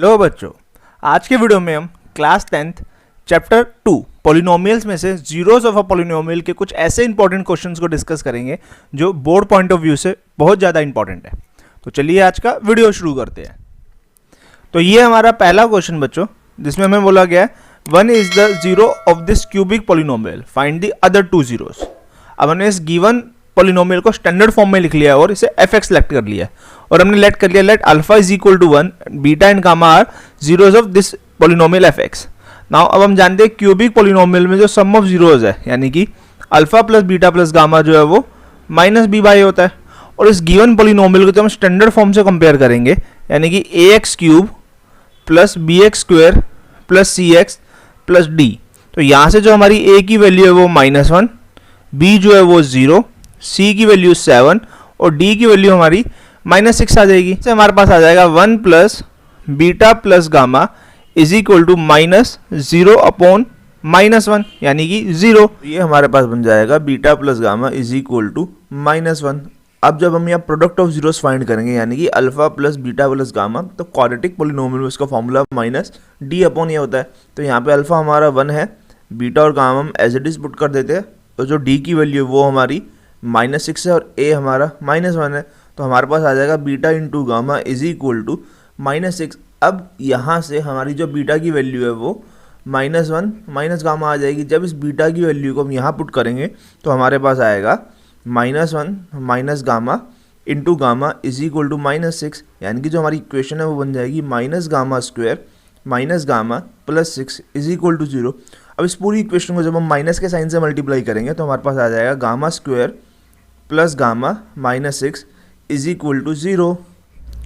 Hello बच्चों, आज के वीडियो में हम क्लास 10th चैप्टर 2 पॉलिनोमियल्स में से जीरोस ऑफ अ पॉलिनोमियल के कुछ ऐसे इंपॉर्टेंट क्वेश्चंस को डिस्कस करेंगे जो बोर्ड पॉइंट ऑफ व्यू से बहुत ज़्यादा इंपॉर्टेंट है। तो चलिए आज का वीडियो शुरू करते हैं। तो ये हमारा पहला क्वेश्चन बच्चों, जिसमें हमें बोला गया है 1 is the zero of this cubic polynomial, find the other 2 zeros. अब हमने इस गिवन पॉलिनोमियल को स्टैंडर्ड फॉर्म में लिख लिया और इसे fx सेलेक्ट कर लिया और हमने लेट कर लिया let alpha is equal to 1, beta and gamma are zeros of this polynomial fx। Now अब हम जानते हैं क्यूबिक पॉलिनोमियल में जो सम ऑफ जीरोस है, यानी कि alpha plus beta plus gamma जो है वो माइनस बी बाई होता है। और इस गिवन पॉलिनोमियल को जब हम स्टैंडर्ड फॉर्म से कंपेयर करेंगे, यानी कि A X cube plus B X square plus C X plus D, तो यहाँ से जो हमारी ए की वैल्यू है वो -1, बी जो है वो 0, सी की वैल्यू 7 और डी की वैल्यू हमारी -6 आ जाएगी। से हमारे पास आ जाएगा 1 plus beta plus gamma is equal to -0 upon -1, यानी कि 0। ये हमारे पास बन जाएगा beta plus gamma is equal to -1। अब जब हम यहाँ प्रोडक्ट ऑफ जीरोस फाइंड करेंगे, यानी कि alpha plus beta plus gamma, तो क्वाड्रेटिक पॉलिनोमियल में उसका फॉर्मूला -d अपॉन ये होता है। तो यहाँ पे अल्फा हमारा 1 है, बीटा और गामा हम एज इट इज पुट कर देते हैं, तो जो डी की वैल्यू है वो हमारी -6 है और ए हमारा -1 है। तो हमारे पास आ जाएगा beta into gamma is equal to -6। अब यहाँ से हमारी जो बीटा की वैल्यू है वो -1 माइनस गामा आ जाएगी। जब इस बीटा की वैल्यू को हम यहाँ पुट करेंगे तो हमारे पास आएगा -1 minus gamma into gamma is equal to -6, यानी कि जो हमारी इक्वेशन है वो बन जाएगी minus gamma square minus gamma plus 6 is equal to 0। अब इस पूरी इक्वेशन को जब हम माइनस के साइन से मल्टीप्लाई करेंगे तो हमारे पास आ जाएगा gamma square plus gamma -6 is equal to 0।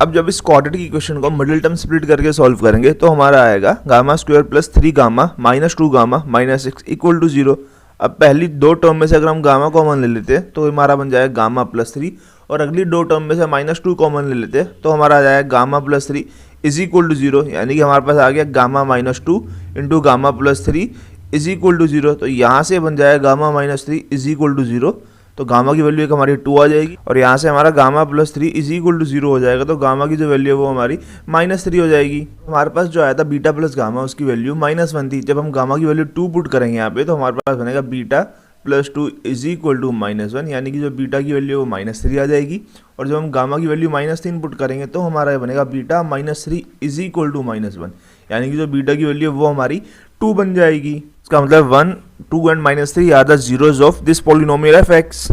अब जब इस क्वाड्रेटिक इक्वेशन को मिडिल टर्म स्प्लिट करके सॉल्व करेंगे तो हमारा आएगा gamma square plus 3 gamma -2 gamma -6 equal to 0। अब पहली दो टर्म में से अगर हम गामा कॉमन ले लेते हैं तो हमारा बन जाएगा गामा प्लस 3, और अगली दो टर्म में से -2 कॉमन ले लेते हैं तो हमारा आ जाएगा gamma plus 3 is equal to 0, यानी कि हमारे पास आ गया gamma -2 into gamma plus 3 is equal to 0। तो यहाँ से बन जाएगा गामा -3 इज इक्वल टू 0, तो गामा की वैल्यू एक हमारी 2 आ जाएगी और यहाँ से हमारा gamma plus 3 is equal to 0 हो जाएगा, तो गामा की जो वैल्यू है वो हमारी -3 हो जाएगी। हमारे पास जो आया था बीटा प्लस गामा, उसकी वैल्यू -1 थी। जब हम गामा की वैल्यू 2 पुट करेंगे यहाँ पे तो हमारे पास बनेगा beta plus 2 is equal to -1, यानी कि जो बीटा की वैल्यू है वो -3 आ जाएगी। और जब हम गामा की वैल्यू -3 पुट करेंगे तो हमारा बनेगा बीटा -3 इज इक्वल टू -1, यानी कि जो बीटा की वैल्यू है वो हमारी 2 बन जाएगी। इसका मतलब 1, 2 and -3 are the zeros of this polynomial fx।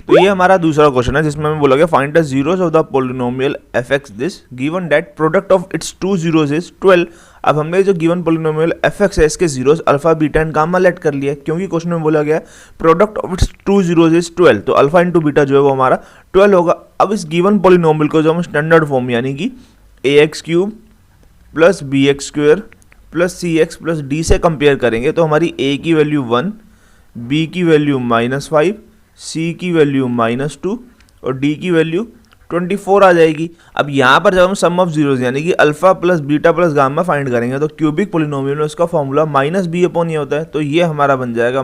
तो ये हमारा दूसरा क्वेश्चन है जिसमें हमें बोला गया find the zeros of the polynomial fx this given that product of its 2 zeros is 12। अब हमने जो गिवन पॉलिनोमियल fx है इसके zeros alpha beta and gamma let कर लिया, क्योंकि क्वेश्चन में बोला गया product of its 2 zeros is 12, तो अल्फा इंटू बीटा जो है वो हमारा 12 होगा। अब इस गिवन पॉलिनोमियल को जो हम स्टैंडर्ड फॉर्म, यानी कि ax cube plus B X square plus C X plus D से कंपेयर करेंगे तो हमारी a की वैल्यू 1, b की वैल्यू -5, c की वैल्यू -2 और d की वैल्यू 24 आ जाएगी। अब यहाँ पर जब हम सम ऑफ जीरोस यानी कि alpha plus beta plus gamma find करेंगे तो क्यूबिक पॉलिनोमियल में उसका फॉर्मूला -b अपॉन ये होता है, तो ये हमारा बन जाएगा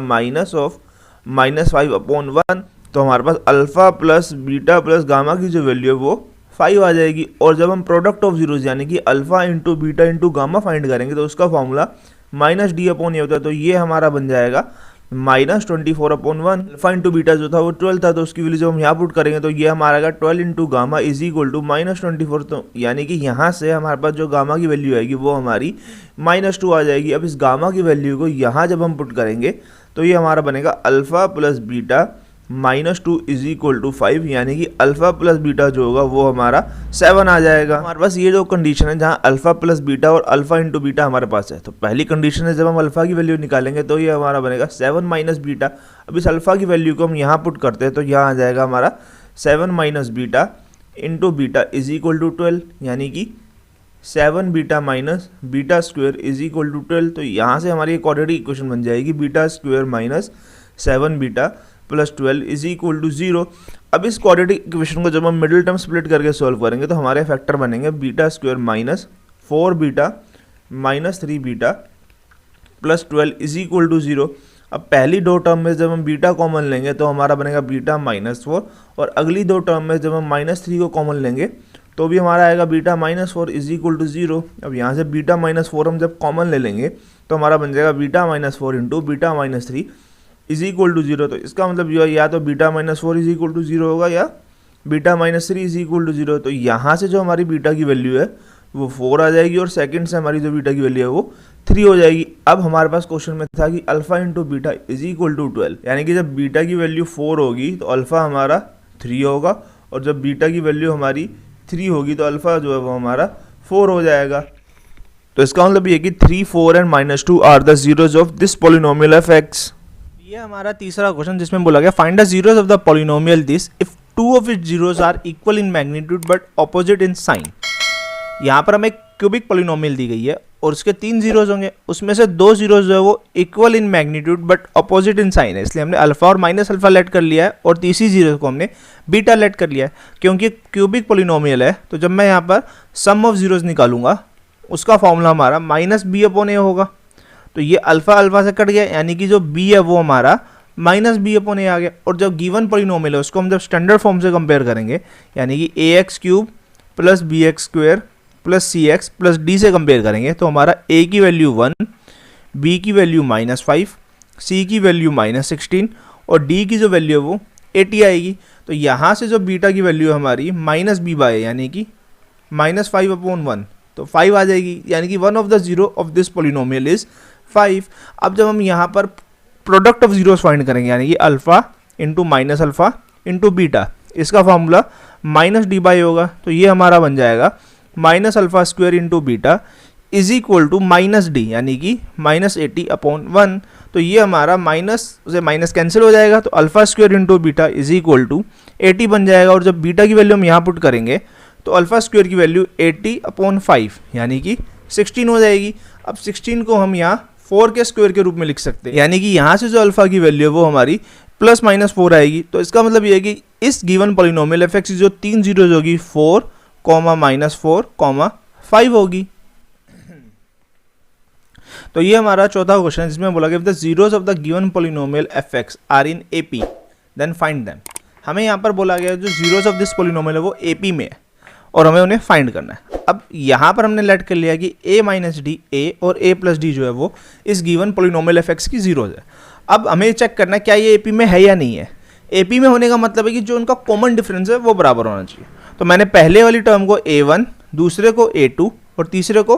-5 अपॉन 1। तो हमारे पास alpha plus beta plus gamma की जो वैल्यू है वो 5 आ जाएगी। और जब हम प्रोडक्ट ऑफ जीरोस यानी कि alpha into beta into gamma find करेंगे तो उसका फॉर्मूला -d अपॉन ये होता है, तो ये हमारा बन जाएगा -24 अपॉन 1। अल्फा इंटू बीटा जो था वो 12 था, तो उसकी वैल्यू जब हम यहाँ पुट करेंगे तो ये हमारा आएगा 12 into gamma is equal to -24। तो यानी कि यहाँ से हमारे पास जो गामा की वैल्यू आएगी वो हमारी -2 आ जाएगी। अब इस गामा की वैल्यू को यहाँ जब हम पुट करेंगे तो ये हमारा बनेगा alpha plus beta -2 is equal to 5, यानी कि अल्फा प्लस बीटा जो होगा वो हमारा 7 आ जाएगा। हमारे पास ये जो कंडीशन है जहाँ अल्फा प्लस बीटा और अल्फा इंटू बीटा हमारे पास है, तो पहली कंडीशन है जब हम अल्फा की वैल्यू निकालेंगे तो ये हमारा बनेगा 7 माइनस बीटा। अब इस अल्फा की वैल्यू को हम यहाँ पुट करते हैं तो यहाँ आ जाएगा हमारा 7 minus beta into beta is equal to 12, यानी कि 7 beta minus beta square is equal to 12। तो यहाँ से हमारी क्वाड्रेटिक इक्वेशन बन जाएगी beta square minus 7 beta plus 12 is equal to 0। अब इस क्वाड्रेटिक इक्वेशन को जब हम मिडिल टर्म स्प्लिट करके सॉल्व करेंगे तो हमारे फैक्टर बनेंगे beta square minus 4 beta minus 3 beta plus 12 is equal to 0। अब पहली दो टर्म में जब हम बीटा कॉमन लेंगे तो हमारा बनेगा बीटा -4, और अगली दो टर्म में जब हम -3 को कॉमन लेंगे तो भी हमारा आएगा beta minus 4 is equal to 0। अब यहाँ से बीटा माइनस 4 हम जब कॉमन ले लेंगे तो हमारा बन जाएगा beta minus 4 into beta minus 3 is equal to 0। तो इसका मतलब या तो beta minus 4 is equal to 0 होगा या beta minus 3 is equal to 0। तो यहाँ से जो हमारी बीटा की वैल्यू है वो 4 आ जाएगी और सेकंड से हमारी जो बीटा की वैल्यू है वो 3 हो जाएगी। अब हमारे पास क्वेश्चन में था कि alpha into beta is equal to 12, यानी कि जब बीटा की वैल्यू 4 होगी तो अल्फा हमारा 3 होगा और जब बीटा की वैल्यू हमारी 3 होगी तो अल्फा जो है वो हमारा 4 हो जाएगा। तो इसका मतलब ये कि 3, 4 and -2 are the zeros of this polynomial F X. ये हमारा तीसरा क्वेश्चन जिसमें बोला गया find the zeros of the polynomial this if two of its zeros are equal in magnitude but opposite in sign. यहाँ पर हमें क्यूबिक पॉलिनोमियल दी गई है और उसके 3 जीरोज होंगे, उसमें से 2 जीरोज जो है वो equal in magnitude but opposite in sign है, इसलिए हमने अल्फा और माइनस अल्फा लेट कर लिया है और तीसरी जीरो को हमने बीटा लेट कर लिया है। क्योंकि क्यूबिक पॉलिनोमियल है तो जब मैं यहाँ पर सम ऑफ जीरोज निकालूंगा उसका फॉर्मूला हमारा -b/a होगा। तो ये अल्फा अल्फा से कट गया, यानी कि जो b है वो हमारा -b/a आ गया। और जब गिवन पॉलिनोमियल है उसको हम जब स्टैंडर्ड फॉर्म से कंपेयर करेंगे, यानी कि ax³ plus bx² plus cx plus d से कंपेयर करेंगे तो हमारा a की वैल्यू 1, b की वैल्यू -5, c की वैल्यू -16 और d की जो वैल्यू है वो 80 आएगी। तो यहाँ से जो बीटा की वैल्यू है हमारी -b/a यानी कि -5/1, तो 5 आ जाएगी, यानी कि one of the zero of this polynomial is 5। अब जब हम यहाँ पर प्रोडक्ट ऑफ जीरोस फाइंड करेंगे, यानी कि alpha into minus alpha into beta, इसका फॉर्मूला -d/a होगा। तो ये हमारा बन जाएगा -α² into beta is equal to -d, यानी कि -80/1। तो ये हमारा माइनस से माइनस कैंसिल हो जाएगा, तो α² into beta is equal to 80 बन जाएगा। और जब बीटा की वैल्यू हम यहाँ पुट करेंगे तो α² की वैल्यू 80/5 यानी कि 16 हो जाएगी। अब 16 को हम यहाँ 4 के स्क्वायर के रूप में लिख सकते हैं, यानी कि यहाँ से जो अल्फा की वैल्यू है वो हमारी +-4 आएगी। तो इसका मतलब ये है कि इस गिवन पॉलिनोमियल एफ एक्स की जो 3 जीरोज होगी 4, -4, 5 होगी। तो ये हमारा चौथा क्वेश्चन है जिसमें बोला गया the zeros of the given polynomial F X are in AP then find them. हमें यहाँ पर बोला गया जो जीरोज ऑफ दिस पॉलिनोमियल है वो AP में है और हमें उन्हें फाइंड करना है। अब यहाँ पर हमने लेट कर लिया कि a और a+d जो है वो इस गिवन पॉलिनोमियल एफ एक्स की जीरोज है। अब हमें चेक करना है क्या ये AP में है या नहीं है। AP में होने का मतलब है कि जो उनका कॉमन डिफरेंस है वो बराबर होना चाहिए। तो मैंने पहले वाली टर्म को a1, दूसरे को a2 और तीसरे को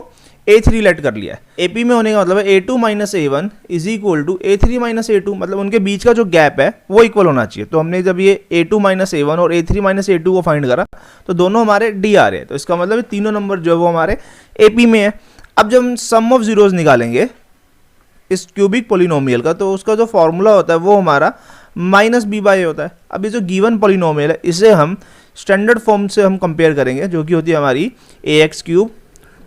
a3 लेट कर लिया है। AP में होने का मतलब है a2 - a1 is equal to a3 - a2, मतलब उनके बीच का जो गैप है वो इक्वल होना चाहिए। तो हमने जब ये a2 - a1 और a3 - a2 को फाइंड करा तो दोनों हमारे D आ रहे हैं। तो इसका मतलब तीनों नंबर जो है वो हमारे AP में है। अब जब हम सम ऑफ जीरोज निकालेंगे इस क्यूबिक पॉलिनोमियल का तो उसका जो फॉर्मूला होता है वो हमारा -b/a होता है। अब ये जो गिवन पॉलिनोमियल है इसे हम स्टैंडर्ड फॉर्म से हम कंपेयर करेंगे, जो कि होती है हमारी ax³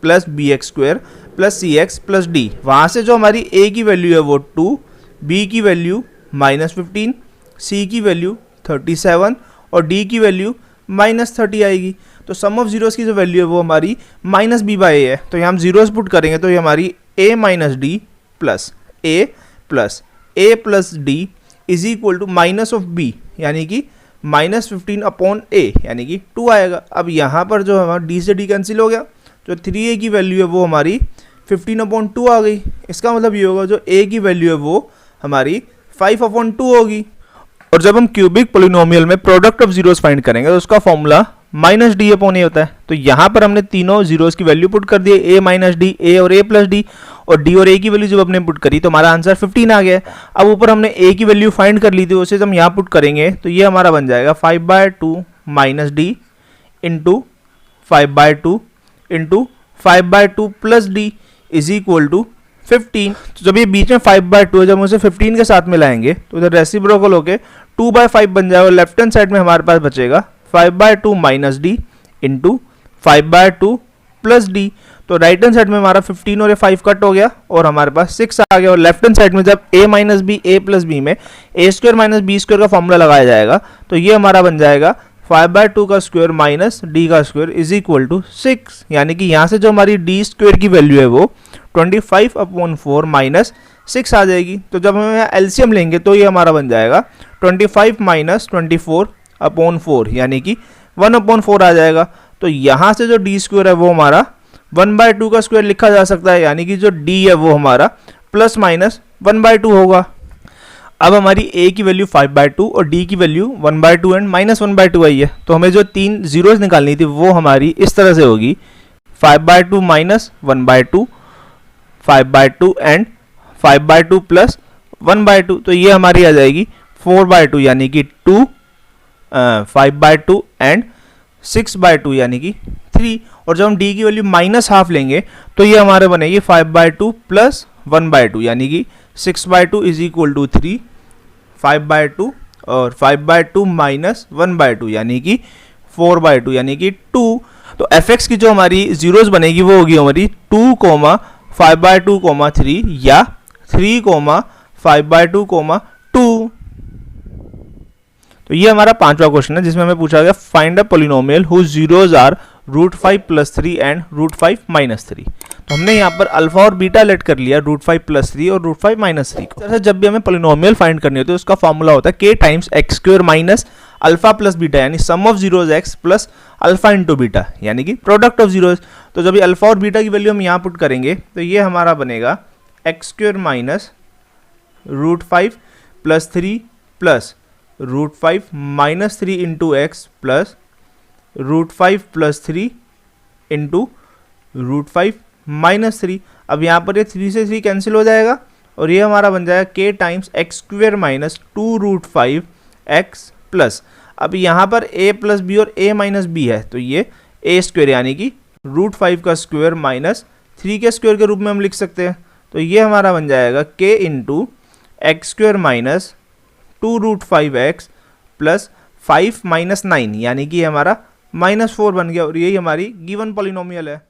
plus bx² plus cx plus d। वहाँ से जो हमारी a की वैल्यू है वो 2, b की वैल्यू -15, c की वैल्यू 37 और d की वैल्यू -30 आएगी। तो सम ऑफ जीरोस की जो वैल्यू है वो हमारी -b/a है। तो यहाँ हम जीरोस पुट करेंगे तो ये हमारी a - d plus a plus d is equal to minus of b, यानी कि -15/a यानी कि 2 आएगा। अब यहाँ पर जो हमारा d से d कैंसिल हो गया, जो 3a की वैल्यू है वो हमारी 15/2 आ गई। इसका मतलब ये होगा जो a की वैल्यू है वो हमारी 5/2 होगी। और जब हम क्यूबिक पॉलिनोमियल में प्रोडक्ट ऑफ जीरोस फाइंड करेंगे तो उसका फॉर्मूला -d/a होता है। तो यहाँ पर हमने तीनों जीरोस की वैल्यू पुट कर दी, a - d, a और a+d, और d और a की वैल्यू जब हमने पुट करी तो हमारा आंसर 15 आ गया है। अब ऊपर हमने a की वैल्यू फाइंड कर ली थी, उसे हम यहाँ पुट करेंगे तो ये हमारा बन जाएगा 5/2 - d into 5/2 into 5/2 plus d is equal to 15। तो जब ये बीच में 5/2 है, जब हम उसे 15 के साथ मिलाएंगे तो इधर रेसिप्रोकल होके 2/5 बन जाएगा और लेफ्ट हैंड साइड में हमारे पास बचेगा 5/2 - d इंटू 5/2 प्लस d। तो राइट हैंड साइड में हमारा 15 और ये 5 कट हो गया और हमारे पास 6 आ गया। और लेफ्ट हैंड साइड में जब a - b, a+b में a² - b² का फॉर्मूला लगाया जाएगा तो ये हमारा बन जाएगा 5/2 का स्क्वायर माइनस d का स्क्वायर इज इक्वल टू 6, यानी कि यहाँ से जो हमारी d² की वैल्यू है वो 25/4 माइनस 6 आ जाएगी। तो जब हम यहाँ एलसीएम लेंगे तो ये हमारा बन जाएगा 25 - 24/4 यानी कि 1/4 आ जाएगा। तो यहाँ से जो डी स्क्वायर है वो हमारा 1/2 का स्क्वायर लिखा जा सकता है, यानी कि जो डी है वो हमारा प्लस माइनस 1/2 होगा। अब हमारी a की वैल्यू 5/2 और d की वैल्यू 1/2 एंड -1/2 आई है, तो हमें जो 3 जीरोज निकालनी थी वो हमारी इस तरह से होगी 5/2 माइनस 1/2, 5/2 एंड 5/2 प्लस 1/2, तो ये हमारी आ जाएगी 4/2 यानी कि 2, 5/2 एंड 6/2 यानी कि 3। और जब हम d की वैल्यू -1/2 लेंगे तो ये हमारे बनेगी 5/2 प्लस 1/2 यानी कि 6/2 इज इक्वल टू 3, 5/2 और 5/2 माइनस 1/2 यानी कि 4/2 यानी कि 2। तो fx की जो हमारी जीरोस बनेगी वो होगी हमारी 2, 5/2, 3 या 3, 5/2, 2। तो ये हमारा पांचवा क्वेश्चन है जिसमें हमें पूछा गया find a polynomial whose zeros are √5 + 3 and √5 - 3। तो हमने यहाँ पर अल्फा और बीटा लेट कर लिया √5 + 3 और √5 - 3 को। जब भी हमें पॉलिनोमियल फाइंड करनी होती है उसका फॉर्मूला होता है k times x² minus alpha plus beta, यानी sum of zeros x plus alpha into beta, यानी कि प्रोडक्ट ऑफ जीरोस। तो जब ये अल्फा और बीटा की वैल्यू हम यहाँ पुट करेंगे तो ये हमारा बनेगा x² minus √5 + 3 plus √5 - 3 into x plus √5 + 3 into √5 - 3। अब यहाँ पर ये 3 से 3 कैंसिल हो जाएगा और ये हमारा बन जाएगा k times x² minus 2√5 x plus, अब यहाँ पर a प्लस बी और a माइनस बी है तो ये a² यानी कि √5 का स्क्वायर माइनस 3 के स्क्वायर के रूप में हम लिख सकते हैं। तो ये हमारा बन जाएगा k into x² minus 2√5x plus 5 - 9 यानी कि हमारा -4 बन गया और यही हमारी गिवन पॉलिनोमियल है।